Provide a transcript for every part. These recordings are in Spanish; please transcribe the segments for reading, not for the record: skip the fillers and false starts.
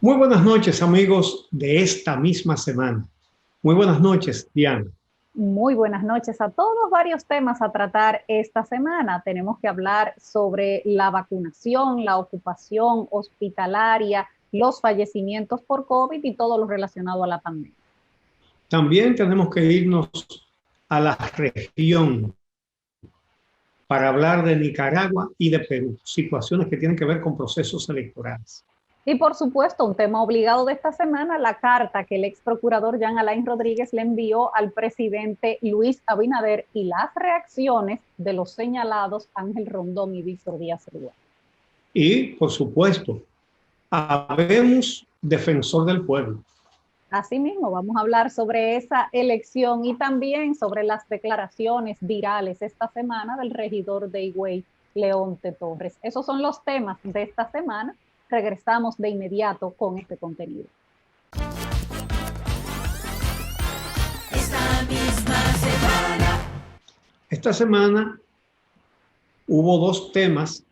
Muy buenas noches, amigos de esta misma semana. Muy buenas noches, Diana. Muy buenas noches a todos. Varios temas a tratar esta semana. Tenemos que hablar sobre la vacunación, la ocupación hospitalaria, los fallecimientos por COVID y todo lo relacionado a la pandemia. También tenemos que irnos a la región para hablar de Nicaragua y de Perú, situaciones que tienen que ver con procesos electorales. Y por supuesto, un tema obligado de esta semana, la carta que el ex procurador Jean Alain Rodríguez le envió al presidente Luis Abinader y las reacciones de los señalados Ángel Rondón y Víctor Díaz Rúa. Y, por supuesto, habemos defensor del pueblo. Asimismo, vamos a hablar sobre esa elección y también sobre las declaraciones virales esta semana del regidor de Higüey, Leonte Torres. Esos son los temas de esta semana. Regresamos de inmediato con este contenido. Esta semana hubo dos temas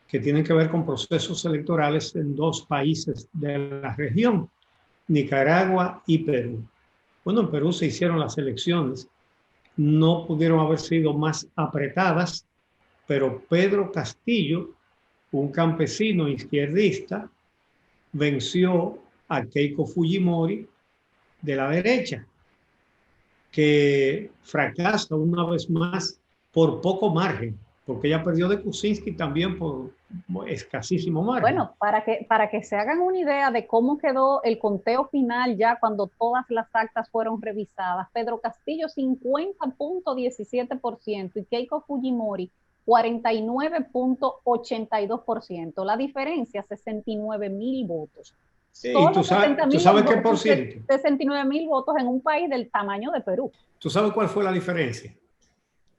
que tienen que ver con procesos electorales en dos países de la región, Nicaragua y Perú. Bueno, en Perú se hicieron las elecciones, no pudieron haber sido más apretadas, pero Pedro Castillo, un campesino izquierdista, venció a Keiko Fujimori de la derecha, que fracasa una vez más por poco margen, porque ella perdió de Kuczynski también por escasísimo margen. Bueno, para que se hagan una idea de cómo quedó el conteo final ya cuando todas las actas fueron revisadas, Pedro Castillo 50.17% y Keiko Fujimori 49.82%. La diferencia, 69,000 votos. ¿Y tú sabes qué por ciento? 69,000 votos en un país del tamaño de Perú. ¿Tú sabes cuál fue la diferencia?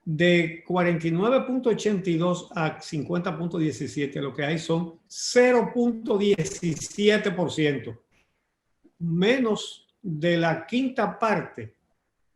De 49.82 a 50.17, lo que hay son 0.17%, menos de la quinta parte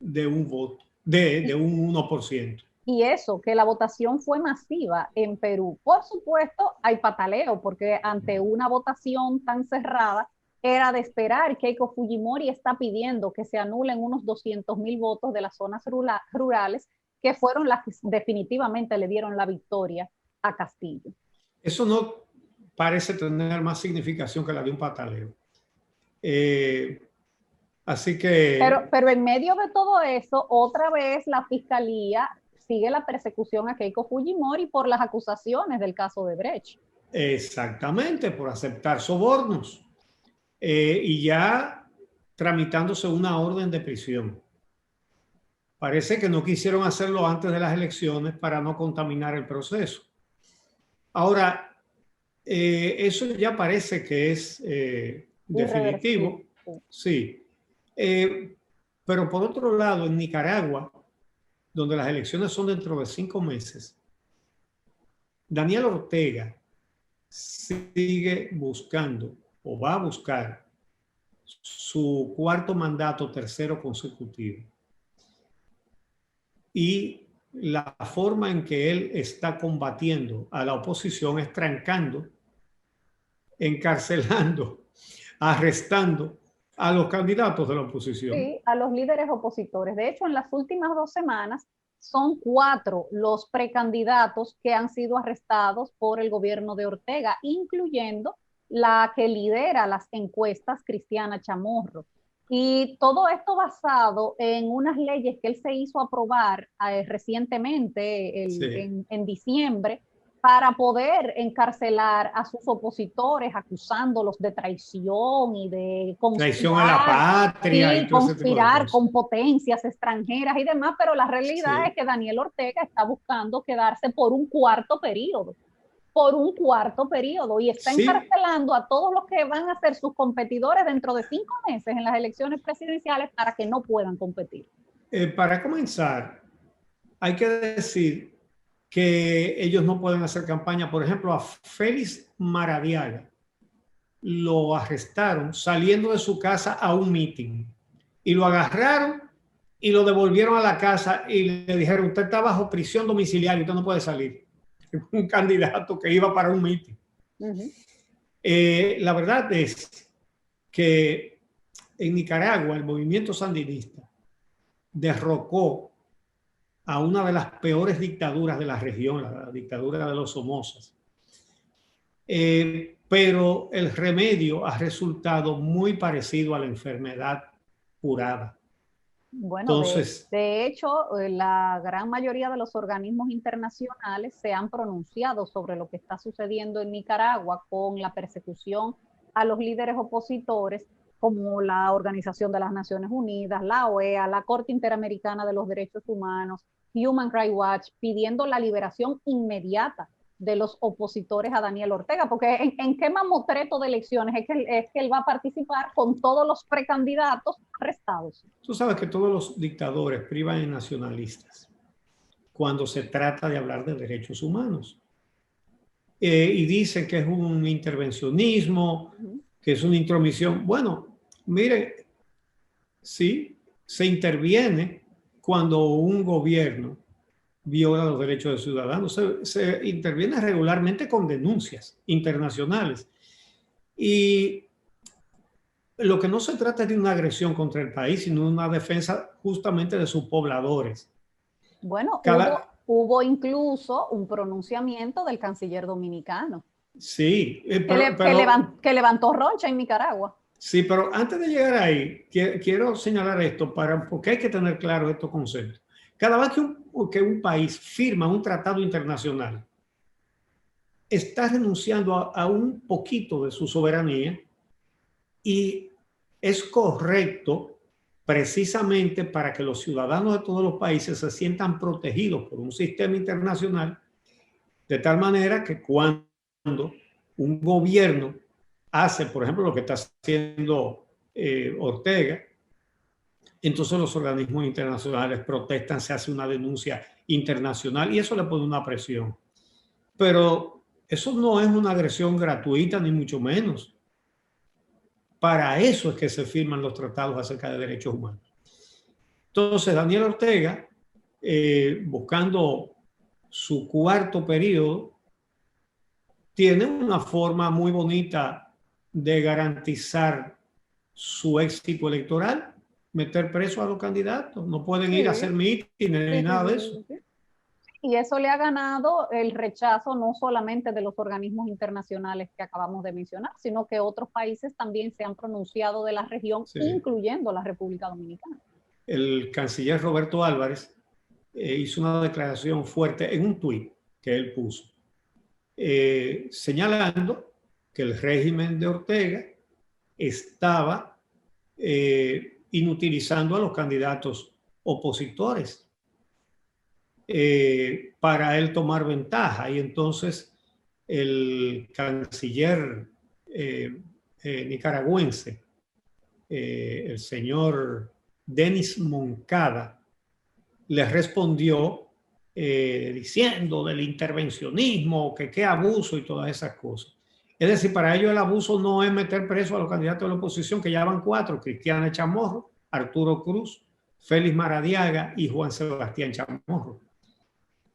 de un voto, de un 1%. Y eso, que la votación fue masiva en Perú. Por supuesto, hay pataleo, porque ante una votación tan cerrada, era de esperar. Keiko Fujimori está pidiendo que se anulen unos 200,000 votos de las zonas rurales, que fueron las que definitivamente le dieron la victoria a Castillo. Eso no parece tener más significación que la de un pataleo. Así que... Pero en medio de todo eso, otra vez la fiscalía sigue la persecución a Keiko Fujimori por las acusaciones del caso de Brecht. Exactamente, por aceptar sobornos. Y ya tramitándose una orden de prisión. Parece que no quisieron hacerlo antes de las elecciones para no contaminar el proceso. Ahora, eso ya parece que es definitivo. Sí. Pero por otro lado, en Nicaragua, donde las elecciones son dentro de 5 meses, Daniel Ortega sigue buscando o va a buscar su cuarto mandato, tercero consecutivo. Y la forma en que él está combatiendo a la oposición es trancando, encarcelando, arrestando a los candidatos de la oposición. Sí, a los líderes opositores. De hecho, en las últimas 2 semanas son 4 los precandidatos que han sido arrestados por el gobierno de Ortega, incluyendo la que lidera las encuestas, Cristiana Chamorro. Y todo esto basado en unas leyes que él se hizo aprobar recientemente, en diciembre, para poder encarcelar a sus opositores, acusándolos de traición y de traición a la patria y conspirar con potencias extranjeras y demás, pero la realidad es que Daniel Ortega está buscando quedarse por un cuarto periodo y está encarcelando a todos los que van a ser sus competidores dentro de 5 meses en las elecciones presidenciales para que no puedan competir. Para comenzar, hay que decir que ellos no pueden hacer campaña. Por ejemplo, a Félix Maradiaga lo arrestaron saliendo de su casa a un meeting y lo agarraron y lo devolvieron a la casa y le dijeron: usted está bajo prisión domiciliaria, usted no puede salir. Un candidato que iba para un meeting. La verdad es que en Nicaragua el movimiento sandinista derrocó a una de las peores dictaduras de la región, la dictadura de los Somozas. Pero el remedio ha resultado muy parecido a la enfermedad curada. Bueno, entonces, de hecho, la gran mayoría de los organismos internacionales se han pronunciado sobre lo que está sucediendo en Nicaragua con la persecución a los líderes opositores, como la Organización de las Naciones Unidas, la OEA, la Corte Interamericana de los Derechos Humanos, Human Rights Watch, pidiendo la liberación inmediata de los opositores a Daniel Ortega, porque ¿en qué mamotreto de elecciones es que él va a participar con todos los precandidatos arrestados? Tú sabes que todos los dictadores privan en nacionalistas cuando se trata de hablar de derechos humanos. Y dicen que es un intervencionismo, que es una intromisión. Bueno, mire, sí, se interviene cuando un gobierno viola los derechos de ciudadanos. Se interviene regularmente con denuncias internacionales. Y lo que no se trata es de una agresión contra el país, sino de una defensa justamente de sus pobladores. Bueno, hubo incluso un pronunciamiento del canciller dominicano. Sí, que levantó roncha en Nicaragua. Sí, pero antes de llegar ahí, quiero señalar esto porque hay que tener claro estos conceptos. Cada vez que un país firma un tratado internacional, está renunciando a un poquito de su soberanía, y es correcto precisamente para que los ciudadanos de todos los países se sientan protegidos por un sistema internacional, de tal manera que cuando un gobierno hace, por ejemplo, lo que está haciendo Ortega, entonces los organismos internacionales protestan, se hace una denuncia internacional y eso le pone una presión. Pero eso no es una agresión gratuita, ni mucho menos. Para eso es que se firman los tratados acerca de derechos humanos. Entonces, Daniel Ortega, buscando su cuarto periodo, tiene una forma muy bonita de garantizar su éxito electoral, meter preso a los candidatos. No pueden ir a hacer mítines ni nada de eso. Y eso le ha ganado el rechazo no solamente de los organismos internacionales que acabamos de mencionar, sino que otros países también se han pronunciado de la región, incluyendo la República Dominicana. El canciller Roberto Álvarez hizo una declaración fuerte en un tuit que él puso, señalando que el régimen de Ortega estaba inutilizando a los candidatos opositores para él tomar ventaja. Y entonces el canciller nicaragüense, el señor Denis Moncada, le respondió diciendo del intervencionismo, que qué abuso y todas esas cosas. Es decir, para ellos el abuso no es meter preso a los candidatos de la oposición, que ya van 4, Cristiana Chamorro, Arturo Cruz, Félix Maradiaga y Juan Sebastián Chamorro.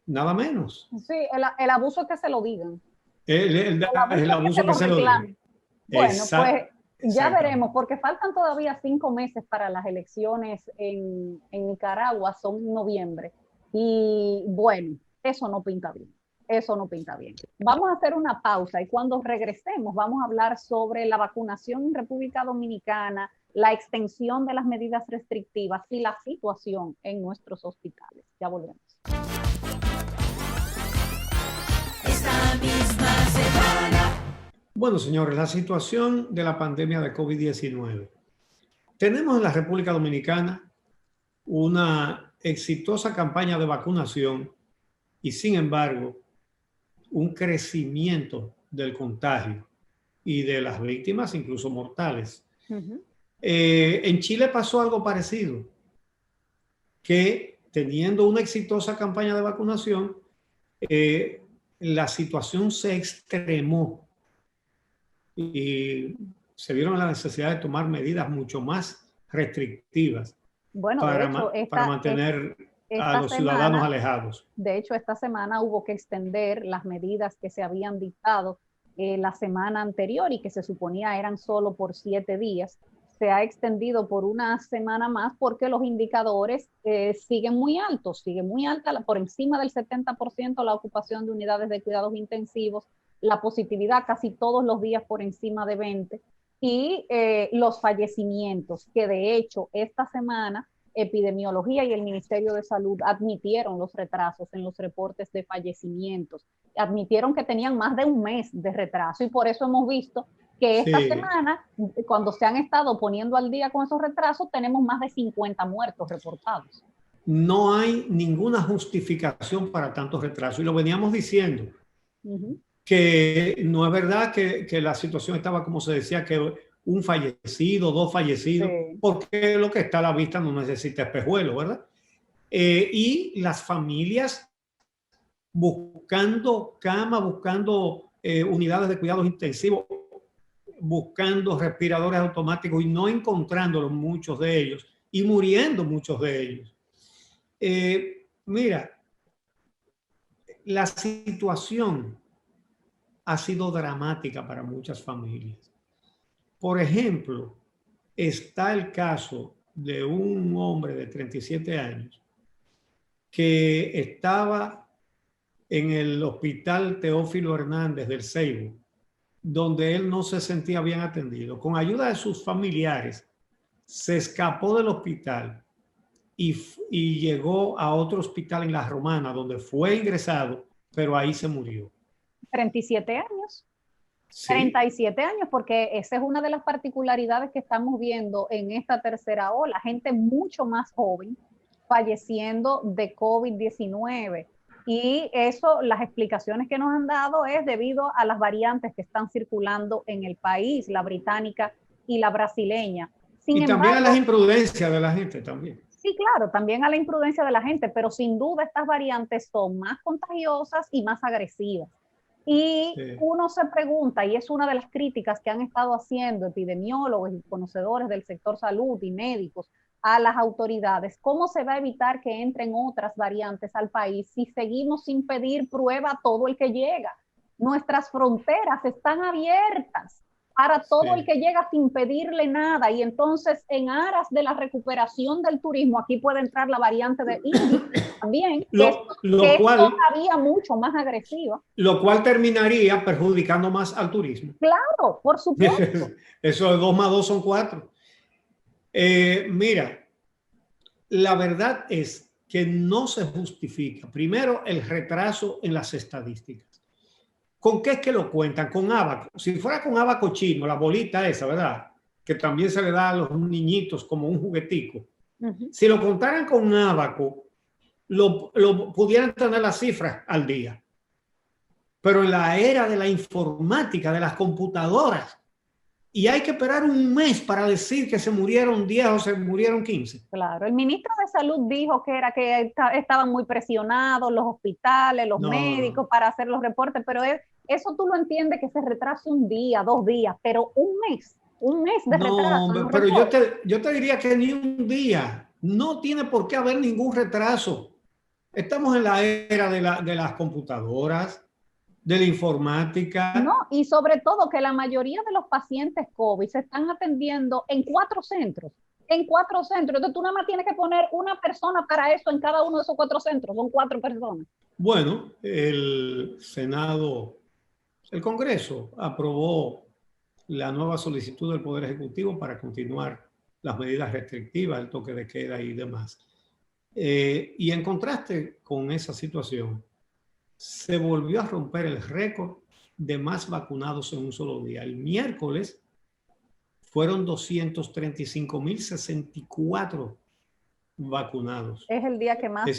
Nada menos. Sí, el abuso es que se lo digan. El abuso que se lo digan. Bueno, pues ya veremos, porque faltan todavía 5 meses para las elecciones en Nicaragua, son en noviembre. Y bueno, eso no pinta bien. Eso no pinta bien. Vamos a hacer una pausa y cuando regresemos vamos a hablar sobre la vacunación en República Dominicana, la extensión de las medidas restrictivas y la situación en nuestros hospitales. Ya volvemos. Esta misma semana. Bueno, señores, la situación de la pandemia de COVID-19. Tenemos en la República Dominicana una exitosa campaña de vacunación y, sin embargo, un crecimiento del contagio y de las víctimas, incluso mortales. En Chile pasó algo parecido, que teniendo una exitosa campaña de vacunación, la situación se extremó y se vieron la necesidad de tomar medidas mucho más restrictivas para mantener a los ciudadanos alejados. De hecho, esta semana hubo que extender las medidas que se habían dictado la semana anterior y que se suponía eran solo por 7 días, se ha extendido por una semana más porque los indicadores siguen muy altos, sigue muy alta, por encima del 70% la ocupación de unidades de cuidados intensivos, la positividad casi todos los días por encima de 20 y los fallecimientos, que de hecho esta semana Epidemiología y el Ministerio de Salud admitieron los retrasos en los reportes de fallecimientos, admitieron que tenían más de un mes de retraso y por eso hemos visto que esta semana, cuando se han estado poniendo al día con esos retrasos, tenemos más de 50 muertos reportados. No hay ninguna justificación para tantos retrasos y lo veníamos diciendo, que no es verdad que la situación estaba como se decía, que un fallecido, 2 fallecidos, porque lo que está a la vista no necesita espejuelo, ¿verdad? Y las familias buscando cama, buscando unidades de cuidados intensivos, buscando respiradores automáticos y no encontrándolos muchos de ellos y muriendo muchos de ellos. Mira, la situación ha sido dramática para muchas familias. Por ejemplo, está el caso de un hombre de 37 años que estaba en el hospital Teófilo Hernández del Ceibo, donde él no se sentía bien atendido. Con ayuda de sus familiares, se escapó del hospital y llegó a otro hospital en La Romana, donde fue ingresado, pero ahí se murió. 37 años. Sí. 37 años, porque esa es una de las particularidades que estamos viendo en esta tercera ola, gente mucho más joven falleciendo de COVID-19. Y eso, las explicaciones que nos han dado es debido a las variantes que están circulando en el país, la británica y la brasileña. Sin embargo, también a las imprudencias de la gente también. Sí, claro, también a la imprudencia de la gente, pero sin duda estas variantes son más contagiosas y más agresivas. Y uno se pregunta, y es una de las críticas que han estado haciendo epidemiólogos y conocedores del sector salud y médicos a las autoridades, ¿cómo se va a evitar que entren otras variantes al país si seguimos sin pedir prueba a todo el que llega? Nuestras fronteras están abiertas para todo el que llega sin pedirle nada, y entonces en aras de la recuperación del turismo, aquí puede entrar la variante de India también, que es todavía mucho más agresiva. Lo cual terminaría perjudicando más al turismo. Claro, por supuesto. Eso de 2 más 2 son 4. Mira, la verdad es que no se justifica, primero, el retraso en las estadísticas. ¿Con qué es que lo cuentan? Con ábaco. Si fuera con ábaco chino, la bolita esa, ¿verdad? Que también se le da a los niñitos como un juguetico. Si lo contaran con ábaco, lo pudieran tener las cifras al día. Pero en la era de la informática, de las computadoras, y hay que esperar un mes para decir que se murieron 10 o se murieron 15. Claro, el ministro de Salud dijo que estaban muy presionados los hospitales, los médicos para hacer los reportes, pero eso tú lo entiendes que se retrasa un día, 2 días, pero un mes de retraso. No, pero yo te diría que ni un día. No tiene por qué haber ningún retraso. Estamos en la era de las computadoras, de la informática. No, y sobre todo que la mayoría de los pacientes COVID se están atendiendo en 4 centros. En 4 centros. Entonces tú nada más tienes que poner una persona para eso en cada uno de esos 4 centros. Son 4 personas. Bueno, el Senado, el Congreso aprobó la nueva solicitud del Poder Ejecutivo para continuar las medidas restrictivas, el toque de queda y demás. Y en contraste con esa situación, se volvió a romper el récord de más vacunados en un solo día. El miércoles fueron 235.064 vacunados. Es el día que más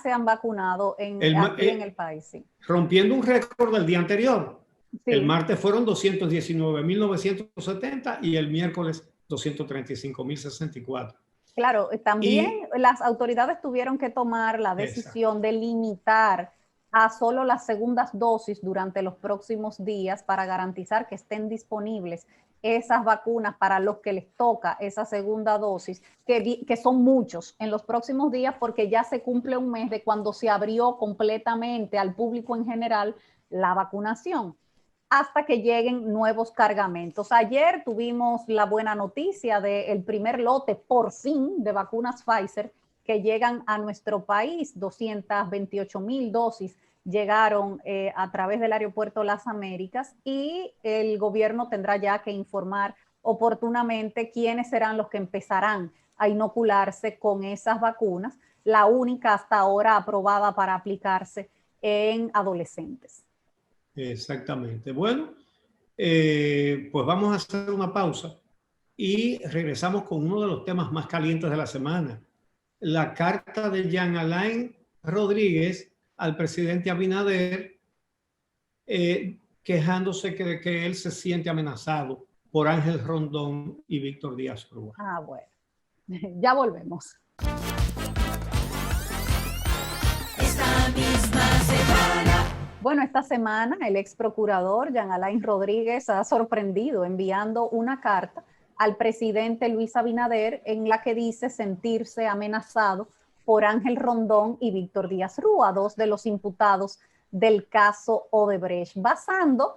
se han vacunado aquí en el país. Sí. Rompiendo un récord del día anterior. Sí. El martes fueron 219.970 y el miércoles 235.064. Claro, también las autoridades tuvieron que tomar la decisión de limitar a solo las segundas dosis durante los próximos días para garantizar que estén disponibles esas vacunas para los que les toca esa segunda dosis, que son muchos en los próximos días, porque ya se cumple un mes de cuando se abrió completamente al público en general la vacunación. hasta que lleguen nuevos cargamentos. Ayer tuvimos la buena noticia del primer lote, por fin, de vacunas Pfizer que llegan a nuestro país. 228,000 dosis llegaron a través del aeropuerto Las Américas, y el gobierno tendrá ya que informar oportunamente quiénes serán los que empezarán a inocularse con esas vacunas, la única hasta ahora aprobada para aplicarse en adolescentes. Exactamente. Bueno, pues vamos a hacer una pausa y regresamos con uno de los temas más calientes de la semana. La carta de Jean Alain Rodríguez al presidente Abinader, quejándose de que él se siente amenazado por Ángel Rondón y Víctor Díaz Rúa. Ah, bueno. Ya volvemos. Esta misma semana. Bueno, esta semana el ex procurador Jean Alain Rodríguez ha sorprendido enviando una carta al presidente Luis Abinader en la que dice sentirse amenazado por Ángel Rondón y Víctor Díaz Rúa, dos de los imputados del caso Odebrecht, basando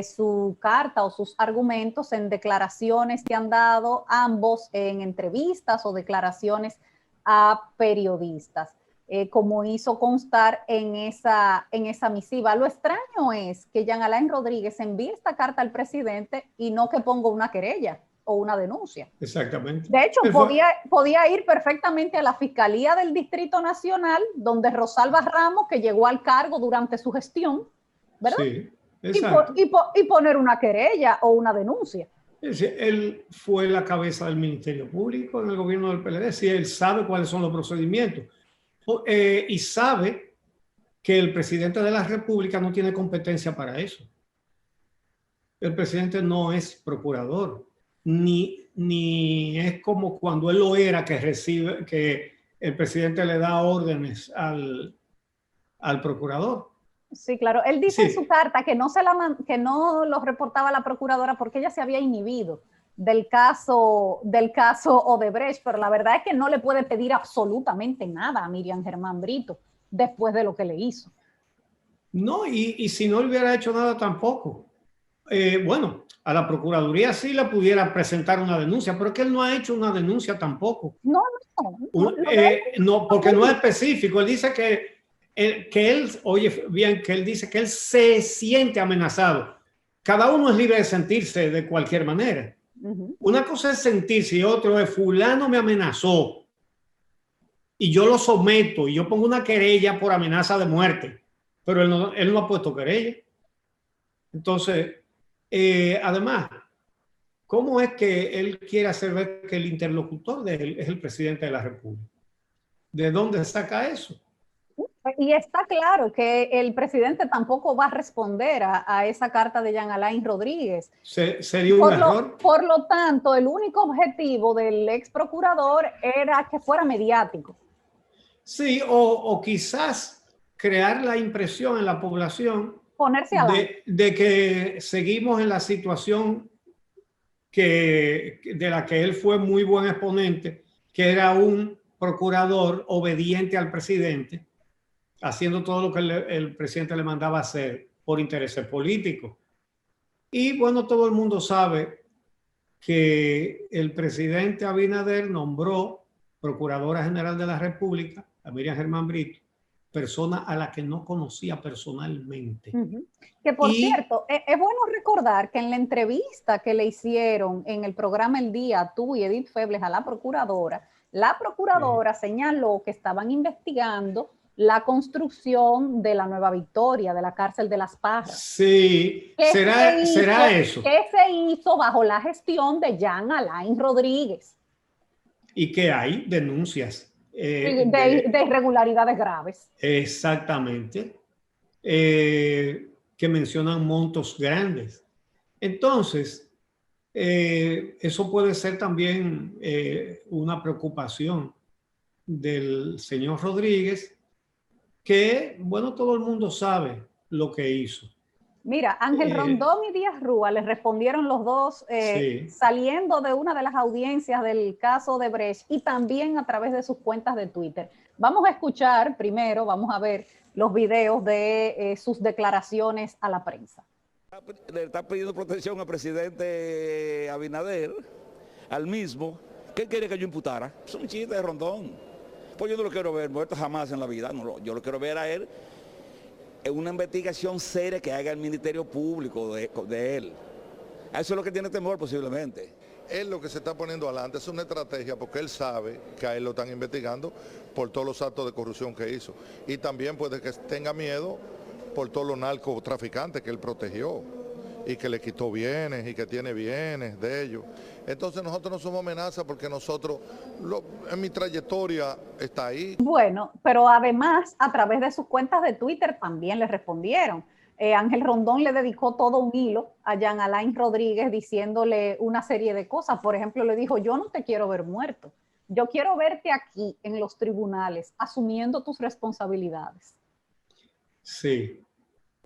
su carta o sus argumentos en declaraciones que han dado ambos en entrevistas o declaraciones a periodistas, como hizo constar en esa misiva. Lo extraño es que Jean Alain Rodríguez envíe esta carta al presidente y no que ponga una querella o una denuncia. Exactamente. De hecho, podía ir perfectamente a la Fiscalía del Distrito Nacional, donde Rosalba Ramos, que llegó al cargo durante su gestión, ¿verdad? Sí, exacto. Y poner una querella o una denuncia. Es decir, él fue la cabeza del Ministerio Público en el gobierno del PLD, sí, él sabe cuáles son los procedimientos, y sabe que el presidente de la República no tiene competencia para eso. El presidente no es procurador, ni es como cuando él lo era, que el presidente le da órdenes al procurador. Sí, claro. Él dice Sí. en su carta que no lo reportaba a la procuradora porque ella se había inhibido del caso Odebrecht, pero la verdad es que no le puede pedir absolutamente nada a Miriam Germán Brito después de lo que le hizo. No, y si no le hubiera hecho nada tampoco. Bueno, a la Procuraduría sí le pudiera presentar una denuncia, pero es que él no ha hecho una denuncia tampoco. No, No, porque no es específico. Él dice que él, oye bien, que él dice que él se siente amenazado. Cada uno es libre de sentirse de cualquier manera. Una cosa es sentirse y otro es fulano me amenazó y yo lo someto y yo pongo una querella por amenaza de muerte, pero él no ha puesto querella. Entonces, además, ¿cómo es que él quiere hacer ver que el interlocutor de él es el presidente de la República? ¿De dónde saca eso? Y está claro que el presidente tampoco va a responder a esa carta de Jean Alain Rodríguez. Sería un error. Por lo tanto, el único objetivo del ex procurador era que fuera mediático. Sí, o quizás crear la impresión en la población Ponerse de que seguimos en la situación de la que él fue muy buen exponente, que era un procurador obediente al presidente, haciendo todo lo que el presidente le mandaba hacer por intereses políticos. Y bueno, todo el mundo sabe que el presidente Abinader nombró Procuradora General de la República a Miriam Germán Brito, persona a la que no conocía personalmente. Que por cierto, es bueno recordar que en la entrevista que le hicieron en el programa El Día, tú y Edith Febles, a la procuradora señaló que estaban investigando la construcción de la Nueva Victoria, de la cárcel de Las Parras. Sí, será eso. Que se hizo bajo la gestión de Jean Alain Rodríguez. Y que hay denuncias. De irregularidades graves. Exactamente. Que mencionan montos grandes. Entonces, eso puede ser también una preocupación del señor Rodríguez, que, bueno, todo el mundo sabe lo que hizo. Mira, Ángel Rondón y Díaz Rúa les respondieron los dos sí, saliendo de una de las audiencias del caso de Brecht y también a través de sus cuentas de Twitter. Vamos a escuchar primero, vamos a ver los videos de sus declaraciones a la prensa. Le está pidiendo protección al presidente Abinader, al mismo. ¿Qué quiere que yo imputara? Es un chiste de Rondón. Pues yo no lo quiero ver muerto jamás en la vida. No, yo lo quiero ver a él en una investigación seria que haga el Ministerio Público de él. Eso es lo que tiene temor posiblemente. Él lo que se está poniendo adelante es una estrategia porque él sabe que a él lo están investigando por todos los actos de corrupción que hizo. Y también puede que tenga miedo por todos los narcotraficantes que él protegió y que le quitó bienes y que tiene bienes de ellos. Entonces nosotros no somos amenaza porque nosotros, en mi trayectoria está ahí. Bueno, pero además a través de sus cuentas de Twitter también le respondieron. Ángel Rondón le dedicó todo un hilo a Jean Alain Rodríguez diciéndole una serie de cosas. Por ejemplo, le dijo, yo no te quiero ver muerto. Yo quiero verte aquí en los tribunales asumiendo tus responsabilidades. Sí.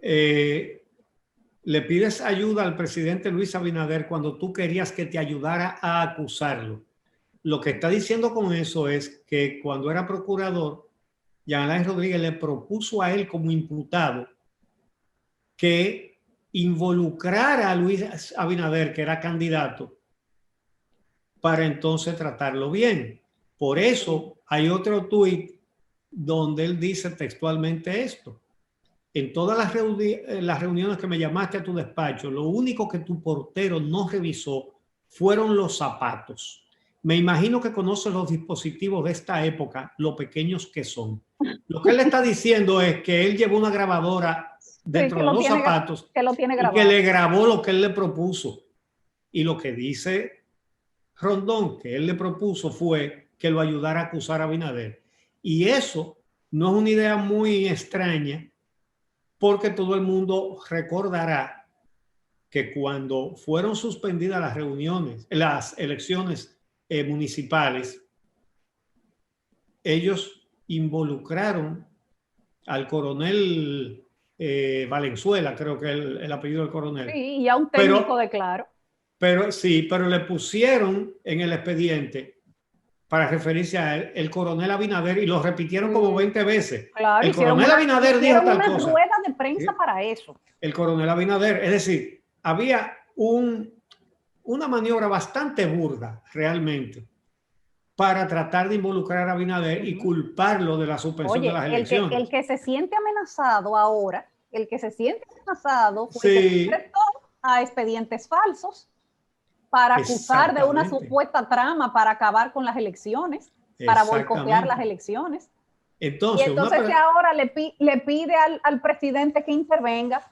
Le pides ayuda al presidente Luis Abinader cuando tú querías que te ayudara a acusarlo. Lo que está diciendo con eso es que cuando era procurador, Jean Alain Rodríguez le propuso a él como imputado que involucrara a Luis Abinader, que era candidato, para entonces tratarlo bien. Por eso hay otro tuit donde él dice textualmente esto. En todas las reuniones que me llamaste a tu despacho, lo único que tu portero no revisó fueron los zapatos. Me imagino que conoces los dispositivos de esta época, lo pequeños que son. Lo que él está diciendo es que él llevó una grabadora dentro de los zapatos y que le grabó lo que él le propuso. Y lo que dice Rondón, que él le propuso, fue que lo ayudara a acusar a Abinader. Y eso no es una idea muy extraña, porque todo el mundo recordará que cuando fueron suspendidas las reuniones, las elecciones municipales, ellos involucraron al coronel Valenzuela, creo que es el apellido del coronel. Sí, y a un técnico de Claro. Pero sí, pero le pusieron en el expediente para referirse a él, el coronel Abinader, y lo repitieron como 20 veces. Claro, el coronel Abinader dijo tal cosa. Una rueda de prensa para eso. El coronel Abinader, es decir, había una maniobra bastante burda, realmente, para tratar de involucrar a Abinader y culparlo de la suspensión de las elecciones. El que se siente amenazado ahora, fue sí, el que enfrentó a expedientes falsos para acusar de una supuesta trama para acabar con las elecciones, para boicotear las elecciones. Entonces que ahora le pide al presidente que intervenga.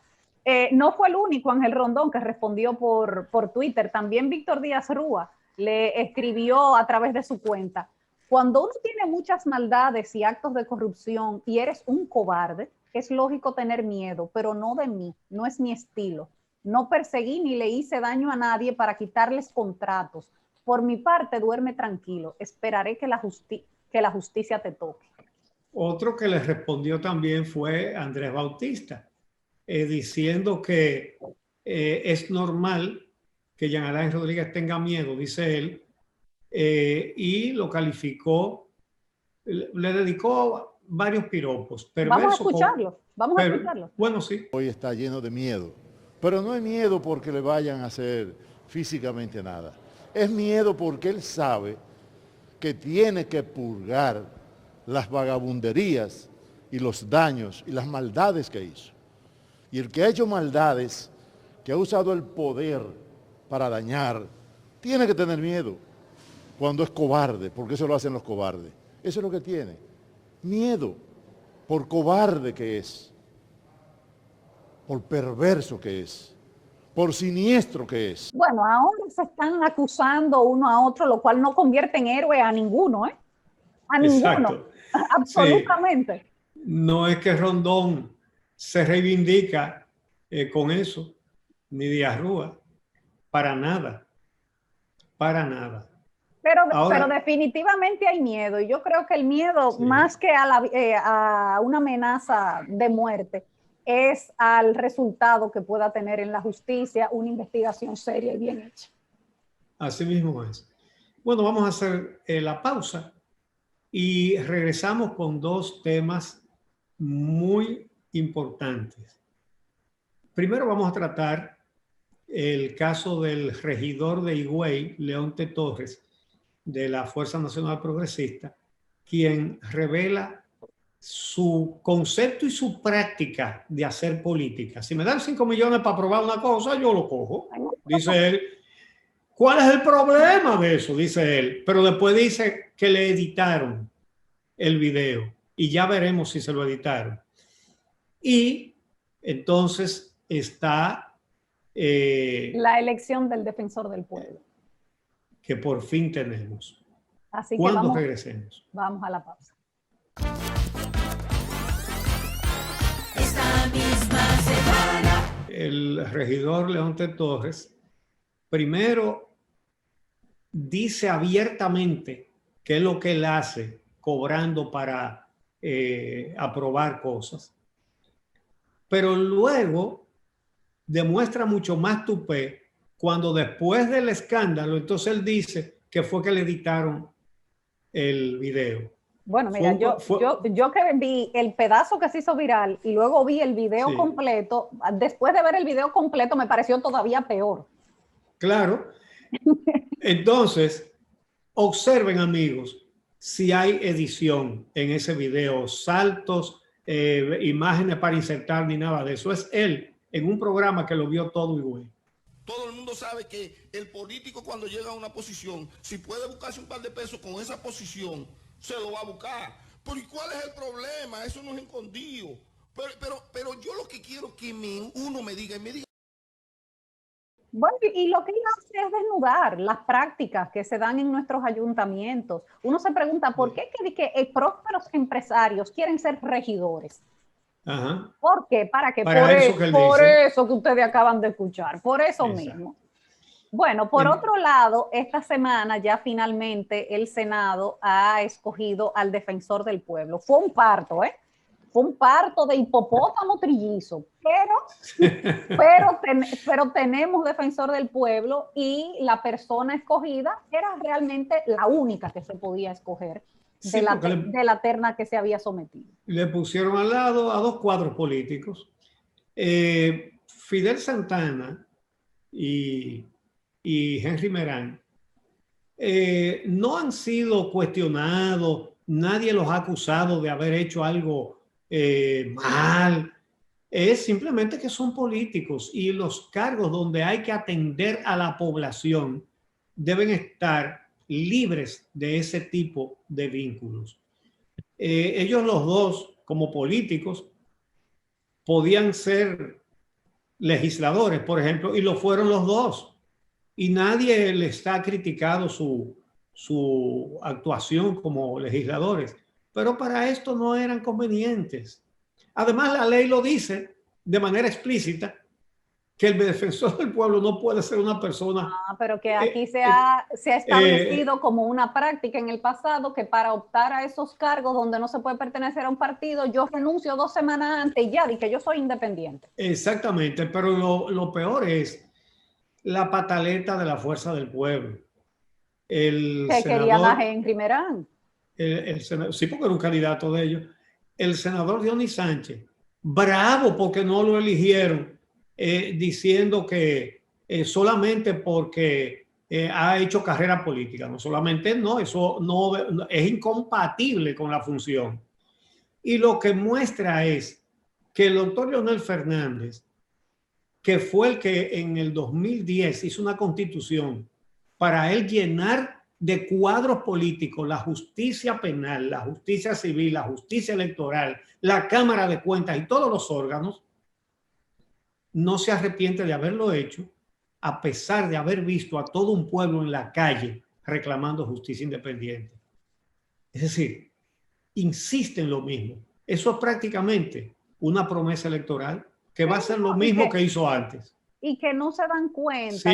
No fue el único Ángel Rondón que respondió por Twitter, también Víctor Díaz Rúa le escribió a través de su cuenta: cuando uno tiene muchas maldades y actos de corrupción y eres un cobarde, es lógico tener miedo, pero no de mí, no es mi estilo. No perseguí ni le hice daño a nadie para quitarles contratos. Por mi parte, duerme tranquilo. Esperaré que la justicia te toque. Otro que le respondió también fue Andrés Bautista, diciendo que es normal que Jean Alain Rodríguez tenga miedo, dice él, y lo calificó, le dedicó varios piropos. Vamos a escucharlo. Bueno, sí. Hoy está lleno de miedo. Pero no es miedo porque le vayan a hacer físicamente nada. Es miedo porque él sabe que tiene que purgar las vagabunderías y los daños y las maldades que hizo. Y el que ha hecho maldades, que ha usado el poder para dañar, tiene que tener miedo cuando es cobarde, porque eso lo hacen los cobardes. Eso es lo que tiene. Miedo por cobarde que es, por perverso que es, por siniestro que es. Bueno, ahora se están acusando uno a otro, lo cual no convierte en héroe a ninguno, ¿eh? A ninguno. Exacto. Absolutamente. Sí. No es que Rondón se reivindica con eso, ni Díaz Rúa, para nada, para nada. Pero definitivamente hay miedo, y yo creo que el miedo, sí, más que a una amenaza de muerte, es al resultado que pueda tener en la justicia una investigación seria y bien hecha. Así mismo es. Bueno, vamos a hacer la pausa y regresamos con dos temas muy importantes. Primero vamos a tratar el caso del regidor de Higüey, Leonte Torres, de la Fuerza Nacional Progresista, quien revela su concepto y su práctica de hacer política. Si me dan 5 millones para probar una cosa, yo lo cojo, dice él. ¿Cuál es el problema de eso? Dice él. Pero después dice que le editaron el video y ya veremos si se lo editaron. Y entonces está la elección del defensor del pueblo. Que por fin tenemos. Así que ¿Cuándo regresemos? Vamos a la pausa. Esta misma semana. El regidor Leonte Torres primero dice abiertamente qué es lo que él hace cobrando para aprobar cosas, pero luego demuestra mucho más tupé cuando después del escándalo, entonces él dice que fue que le editaron el video. Bueno, mira, yo que vi el pedazo que se hizo viral y luego vi el video completo, después de ver el video completo me pareció todavía peor. Claro. Entonces, observen, amigos, si hay edición en ese video, saltos, imágenes para insertar ni nada de eso. Es él en un programa que lo vio todo igual. Todo el mundo sabe que el político cuando llega a una posición, si puede buscarse un par de pesos con esa posición, se lo va a buscar. Pero ¿y cuál es el problema? Eso no es escondido. Pero yo lo que quiero que uno me diga. Bueno, y lo que él hace es desnudar las prácticas que se dan en nuestros ayuntamientos. Uno se pregunta, ¿por qué que prósperos empresarios quieren ser regidores? Ajá. ¿Por qué? ¿Para qué? Por eso que ustedes acaban de escuchar, por eso mismo. Bueno, por otro lado, esta semana ya finalmente el Senado ha escogido al defensor del pueblo. Fue un parto, ¿eh? Fue un parto de hipopótamo trillizo, pero tenemos defensor del pueblo y la persona escogida era realmente la única que se podía escoger de la terna que se había sometido. Le pusieron al lado a 2 cuadros políticos. Fidel Santana y Henry Merán no han sido cuestionados, nadie los ha acusado de haber hecho algo mal. Es simplemente que son políticos y los cargos donde hay que atender a la población deben estar libres de ese tipo de vínculos. Ellos los dos, como políticos, podían ser legisladores, por ejemplo, y lo fueron los dos. Y nadie les ha criticado su actuación como legisladores, pero para esto no eran convenientes. Además, la ley lo dice de manera explícita, que el defensor del pueblo no puede ser una persona... pero que aquí se ha establecido como una práctica en el pasado que para optar a esos cargos donde no se puede pertenecer a un partido, yo renuncio 2 semanas antes y ya, di que yo soy independiente. Exactamente, pero lo peor es la pataleta de la Fuerza del Pueblo. Que quería más Henry Merán. Sí, porque era un candidato de ellos. El senador Dionis Sánchez, bravo porque no lo eligieron, diciendo que solamente porque ha hecho carrera política. No solamente no, eso no es incompatible con la función. Y lo que muestra es que el doctor Leonel Fernández, que fue el que en el 2010 hizo una constitución para él llenar de cuadros políticos la justicia penal, la justicia civil, la justicia electoral, la Cámara de Cuentas y todos los órganos, no se arrepiente de haberlo hecho, a pesar de haber visto a todo un pueblo en la calle reclamando justicia independiente. Es decir, insiste en lo mismo. Eso es prácticamente una promesa electoral que va a ser lo mismo que hizo antes. Y que no se dan cuenta.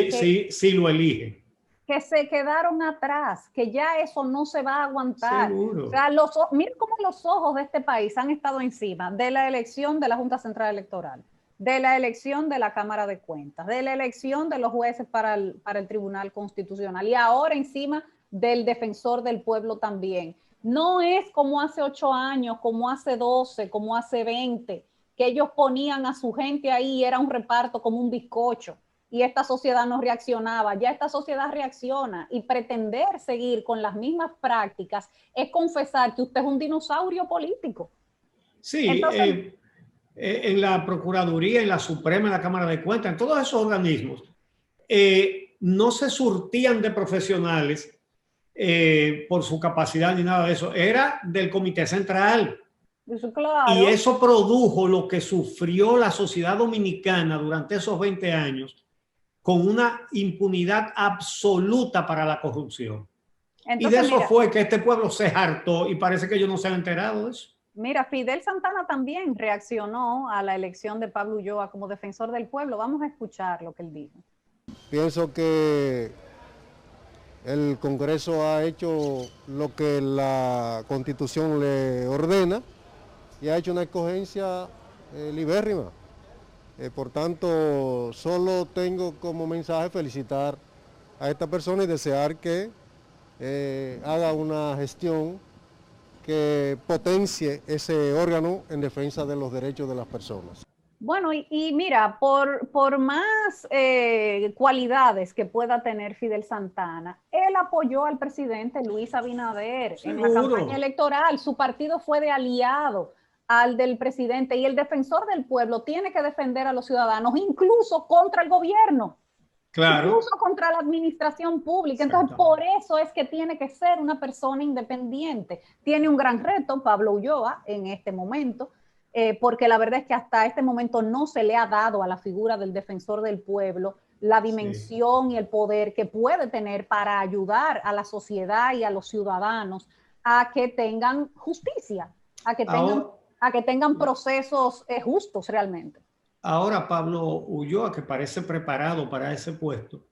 Sí, lo eligen. Que se quedaron atrás, que ya eso no se va a aguantar. Seguro. O sea, miren cómo los ojos de este país han estado encima de la elección de la Junta Central Electoral, de la elección de la Cámara de Cuentas, de la elección de los jueces para el Tribunal Constitucional y ahora encima del defensor del pueblo también. No es como hace 8 años, como hace 12, como hace 20, que ellos ponían a su gente ahí y era un reparto como un bizcocho y esta sociedad no reaccionaba. Ya esta sociedad reacciona y pretender seguir con las mismas prácticas es confesar que usted es un dinosaurio político. Sí, Entonces, en la Procuraduría, en la Suprema, en la Cámara de Cuentas, en todos esos organismos, no se surtían de profesionales por su capacidad ni nada de eso. Era del Comité Central. claro. Y eso produjo lo que sufrió la sociedad dominicana durante esos 20 años, con una impunidad absoluta para la corrupción. Entonces, y de eso mira, fue que este pueblo se hartó y parece que ellos no se han enterado de eso. Mira, Fidel Santana también reaccionó a la elección de Pablo Ulloa como defensor del pueblo. Vamos a escuchar lo que él dijo. Pienso que el Congreso ha hecho lo que la Constitución le ordena y ha hecho una escogencia libérrima. Por tanto, solo tengo como mensaje felicitar a esta persona y desear que haga una gestión que potencie ese órgano en defensa de los derechos de las personas. Bueno, y mira, por más cualidades que pueda tener Fidel Santana, él apoyó al presidente Luis Abinader en la campaña electoral. Su partido fue de aliado al del presidente y el defensor del pueblo tiene que defender a los ciudadanos, incluso contra el gobierno. Claro. Incluso contra la administración pública. Entonces, por eso es que tiene que ser una persona independiente. Tiene un gran reto Pablo Ulloa en este momento, porque la verdad es que hasta este momento no se le ha dado a la figura del defensor del pueblo la dimensión y el poder que puede tener para ayudar a la sociedad y a los ciudadanos a que tengan justicia, a que tengan procesos justos realmente. Ahora Pablo Ulloa, que parece preparado para ese puesto,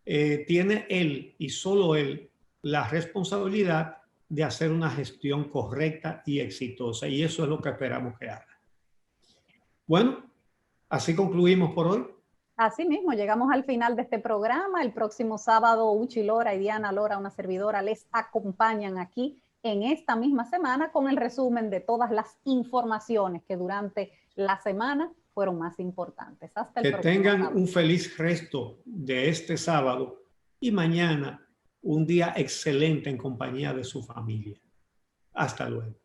tiene él y solo él la responsabilidad de hacer una gestión correcta y exitosa, y eso es lo que esperamos que haga. Bueno, así concluimos por hoy. Así mismo, llegamos al final de este programa. El próximo sábado, Uchi Lora y Diana Lora, una servidora, les acompañan aquí en esta misma semana con el resumen de todas las informaciones que durante la semana fueron más importantes. Hasta el próximo tengan sábado. Un feliz resto de este sábado y mañana un día excelente en compañía de su familia. Hasta luego.